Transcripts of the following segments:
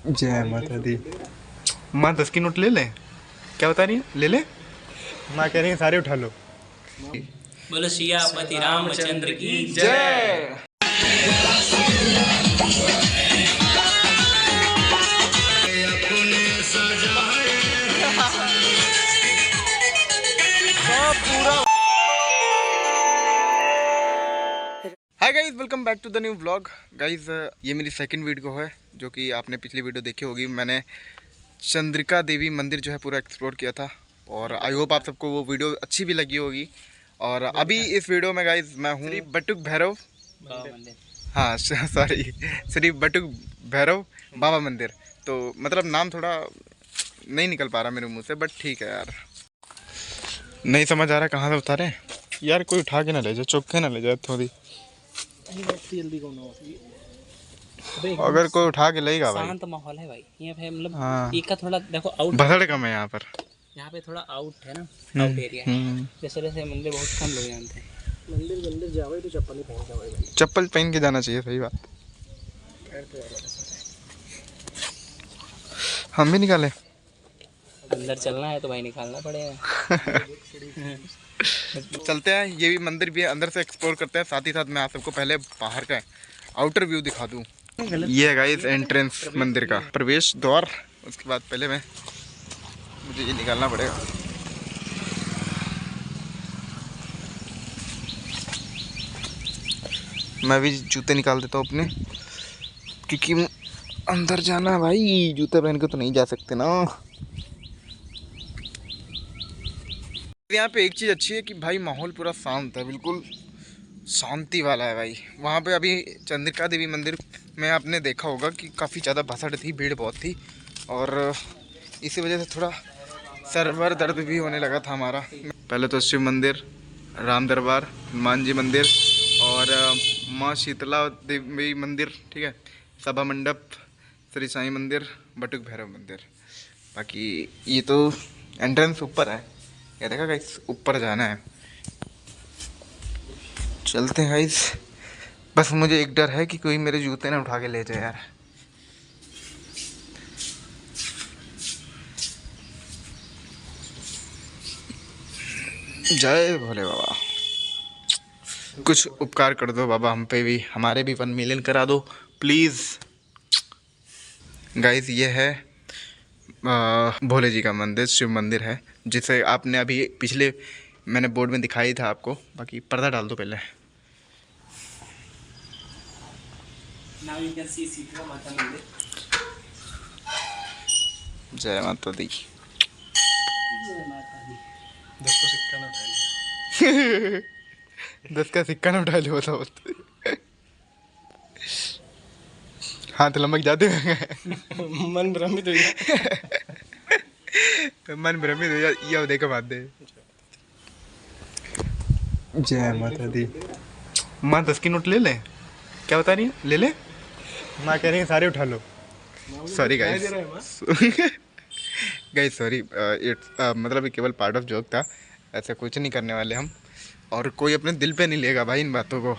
जय माता दी। माँ 10 की नोट ले ले। क्या बता रही है? ले ले। माँ कह रही है सारे उठा लो। बोलो सियापति रामचंद्र की जय। Hi guys, welcome back to the new vlog. Guys ये मेरी सेकंड वीडियो है, जो कि आपने पिछली वीडियो देखी होगी। मैंने चंद्रिका देवी मंदिर जो है पूरा एक्सप्लोर किया था, और आई होप आप सबको वो वीडियो अच्छी भी लगी होगी। और अभी इस वीडियो में गाइस मैं हूँ श्री बटुक भैरव, हाँ सॉरी, श्री बटुक भैरव बाबा मंदिर। तो मतलब नाम थोड़ा नहीं निकल पा रहा मेरे मुंह से, बट ठीक है यार, नहीं समझ आ रहा कहाँ से उतारे यार। कोई उठा के ना ले जाए, चौके ना ले जाए थोड़ी। जल्दी कौन हो? अगर कोई उठा के लेगा भाई। शांत माहौल है भाई यहाँ पे, मतलब हाँ, एक का थोड़ा देखो आउट, भसड़ कम है यहाँ पर। यहाँ पे थोड़ा आउट है ना, आउट एरिया है। जैसे जैसे मंदिर बहुत कम लोग जानते हैं। मंदिर जाओ तो चप्पल ही पहन जाओ भाई। चप्पल पहन के जाना चाहिए, सही बात। हम भी निकाले। अंदर चलना है तो भाई निकालना पड़ेगा। चलते हैं, ये भी मंदिर भी है, अंदर से एक्सप्लोर करते हैं। साथ ही साथ मैं आप सबको पहले बाहर का आउटर व्यू दिखा दूँ। ये है गाइस एंट्रेंस मंदिर का प्रवेश द्वार। उसके बाद पहले मुझे ये निकालना पड़ेगा। मैं भी जूते निकाल देता हूँ अपने, क्योंकि अंदर जाना है भाई, जूते पहन के तो नहीं जा सकते ना। यहाँ पे एक चीज़ अच्छी है कि भाई माहौल पूरा शांत है, बिल्कुल शांति वाला है भाई। वहाँ पे अभी चंद्रिका देवी मंदिर में आपने देखा होगा कि काफ़ी ज़्यादा भसड़ थी, भीड़ बहुत थी, और इसी वजह से थोड़ा सरवर दर्द भी होने लगा था हमारा। पहले तो शिव मंदिर, राम दरबार, हनुमान जी मंदिर, और माँ शीतला देवी मंदिर, ठीक है, सभा मंडप, श्री साईं मंदिर, बटुक भैरव मंदिर। बाकी ये तो एंट्रेंस ऊपर है, ये देखा गाइस, ऊपर जाना है। चलते हैं गाइस। बस मुझे एक डर है कि कोई मेरे जूते ना उठा के ले जाए यार। जय भोले बाबा, कुछ उपकार कर दो बाबा हम पे भी, हमारे भी 1 मिलियन करा दो प्लीज़। गाइस ये है भोले जी का मंदिर, शिव मंदिर है, जिसे आपने अभी पिछले मैंने बोर्ड में दिखाई था आपको। बाकी पर्दा डाल दो पहले। Now you can see Sheetla माता मंदिर। जय माता दी। जय माता दी। 10 का सिक्का ना उठा लो। 10 का सिक्का ना उठा लो, बताओ। हाथ लमक जाते हैं। मन भ्रमित हो गया। मन भ्रमित हो जा, ये देखो बात दे। जय माता दी। माँ 10 की नोट ले ले। क्या बता रही है? ले ले। माँ कह रही है सारे उठा लो। सॉरी गाइस, गाइस सॉरी, मतलब ये केवल पार्ट ऑफ जोक था, ऐसा कुछ नहीं करने वाले हम, और कोई अपने दिल पे नहीं लेगा भाई इन बातों को।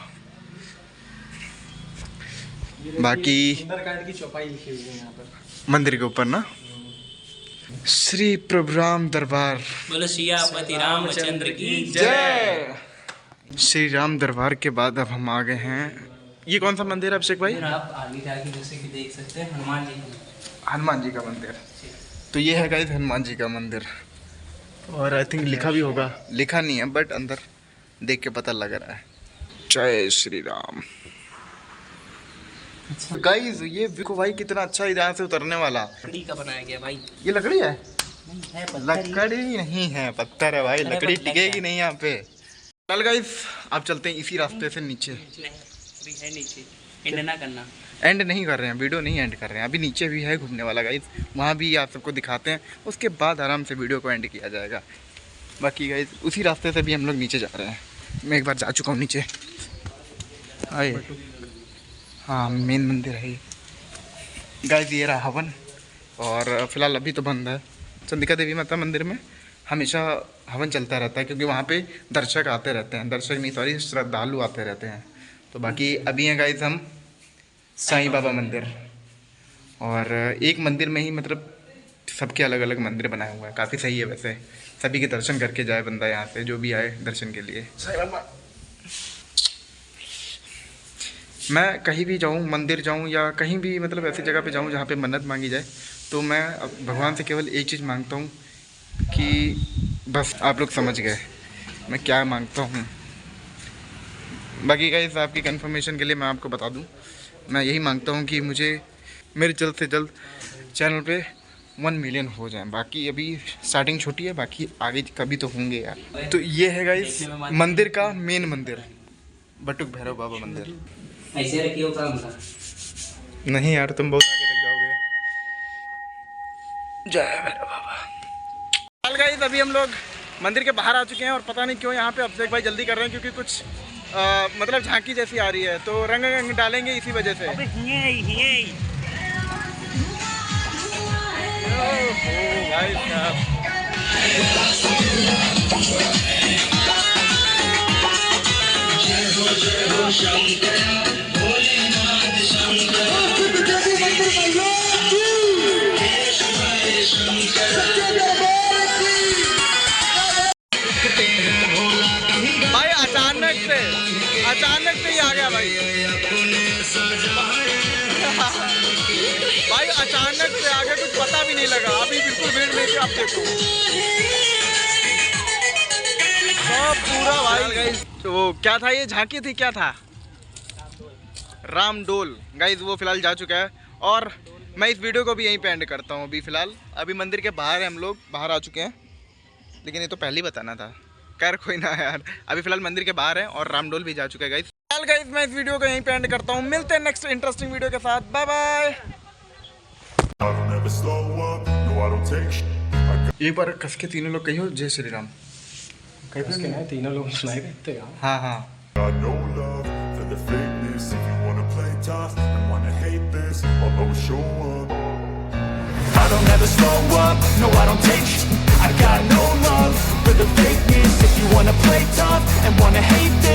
बाकी सुंदरकांड की चौपाई लिखी हुई है यहाँ पर मंदिर के ऊपर ना, श्री प्रभु राम दरबार। बोलो सियापति रामचंद्र की जय। श्री राम दरबार के बाद अब हम आ गए हैं, ये कौन सा मंदिर है अभिषेक भाई? आप आगे जाके जैसे कि देख सकते हैं हनुमान जी का, हनुमान जी का मंदिर। तो ये है गाइस हनुमान जी का मंदिर, और आई थिंक लिखा भी होगा, लिखा नहीं है बट अंदर देख के पता लग रहा है। जय श्री राम। गाइस ये देखो भाई कितना अच्छा है, यहाँ से उतरने वाला। लकड़ी का बनाया गया भाई। ये लकड़ी है? है लकड़ी नहीं है, पत्थर है भाई, लकड़ी टिकेगी नहीं यहाँ पे। चल गाइस आप चलते हैं इसी रास्ते से नीचे। है नीचे, एंड ना करना। एंड नहीं कर रहे हैं, वीडियो नहीं एंड कर रहे हैं, अभी नीचे भी है घूमने वाला गाइस, वहाँ भी आप सबको दिखाते हैं, उसके बाद आराम से वीडियो को एंड किया जाएगा। बाकी गाइस उसी रास्ते से भी हम लोग नीचे जा रहे हैं, मैं एक बार जा चुका हूँ नीचे। आए हाँ, मेन मंदिर है ये गाइस। ये रहा हवन, और फिलहाल अभी तो बंद है। चंद्रिका देवी माता मंदिर में हमेशा हवन चलता रहता है, क्योंकि वहाँ पे दर्शक आते रहते हैं, दर्शक नहीं सॉरी श्रद्धालु आते रहते हैं। तो बाकी अभी हैं गाइस हम साईं बाबा मंदिर, और एक मंदिर में ही मतलब सबके अलग अलग मंदिर बनाए हुए हैं। काफ़ी सही है वैसे, सभी के दर्शन करके जाए बंदा यहाँ से, जो भी आए दर्शन के लिए। मैं कहीं भी जाऊँ, मंदिर जाऊँ या कहीं भी मतलब ऐसी जगह पे जाऊँ जहाँ पे मन्नत मांगी जाए, तो मैं भगवान से केवल एक चीज़ मांगता हूँ कि बस आप लोग समझ गए मैं क्या मांगता हूँ। बाकी गाइस आपकी कंफर्मेशन के लिए मैं आपको बता दूँ, मैं यही मांगता हूँ कि मुझे मेरे जल्द से जल्द चैनल पे 1 मिलियन हो जाए। बाकी अभी स्टार्टिंग छोटी है, बाकी आगे कभी तो होंगे यार। तो ये है गाइस मंदिर का मेन मंदिर, बटुक भैरव बाबा मंदिर। ऐसे रखियो काम का। नहीं यार, तुम बहुत आगे तक जाओगे। जय भैरव बाबा। चल गाइस अभी हम लोग मंदिर के बाहर आ चुके हैं और पता नहीं क्यों यहाँ पे अभिषेक भाई जल्दी कर रहे हैं, क्योंकि कुछ मतलब झांकी जैसी आ रही है, तो रंग डालेंगे इसी वजह से। भाई साहब भाई अचानक से ही आ गया भाई। भाई अचानक से आ गया, कुछ पता भी नहीं लगा। अभी बिल्कुल भीड़ में थी, आप देखो सब पूरा भाई। तो वो क्या था, ये झांकी थी, क्या था, रामडोल गाइज, वो फिलहाल जा चुका है। और मैं इस वीडियो को भी यहीं पे एंड करता हूँ अभी फिलहाल। अभी मंदिर के बाहर है, हम लोग बाहर आ चुके हैं, लेकिन ये तो पहले ही बताना था। खैर कोई ना यार, अभी फिलहाल मंदिर के बाहर है और रामडोल भी जा चुका है गाइज। फिलहाल गाइज मैं इस वीडियो को यहीं पे एंड करता हूँ, मिलते हैं नेक्स्ट इंटरेस्टिंग वीडियो के साथ। Bye bye. एक बार कस के तीनों लोग कहियो जय श्री राम। तीनों लोग सुनाए। हाँ हाँ। the fakeness. If you wanna play tough and wanna hate this, I'll always show up. I don't ever slow up, no I don't take sh- I got no love for the fakeness. If you wanna play tough and wanna hate this,